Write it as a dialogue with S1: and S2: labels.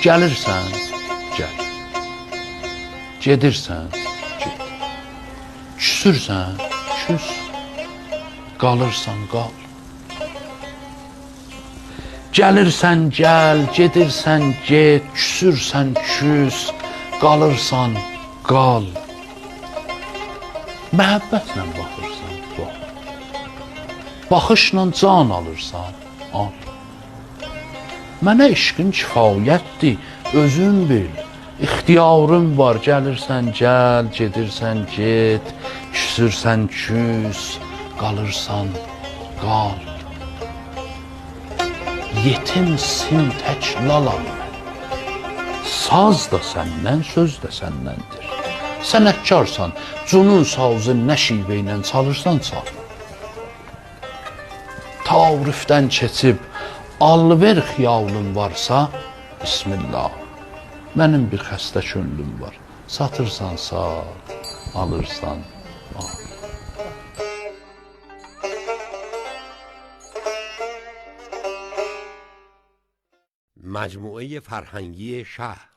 S1: Gəlirsən, gəl. Gedirsən, get. Küsürsən, küs. Qalırsan, qal. Gəlirsən, gəl. Gedirsən, get. Küsürsən, küs. Qalırsan, qal. Məhəbbətlə baxırsan, bax. Baxışla can alırsan, al. Mənə eşqin kifayətdir, özün bil. İxtiyarın var, gəlirsən, gəl, gedirsən, get. Küsürsən, küs, qalırsan, qal. Yetimsin, tək lalam mən. Saz da səndən, söz də səndəndir. Sənətkarsan, cunun sazı nə şivə ilə çalırsan, çal. Tarifdən keçib, alver xiyalın varsa, Bismillah. Mənim bir xəstə könlüm var. Satırsan, sat, alırsan, al.
S2: مجموعه فرهنگی شهر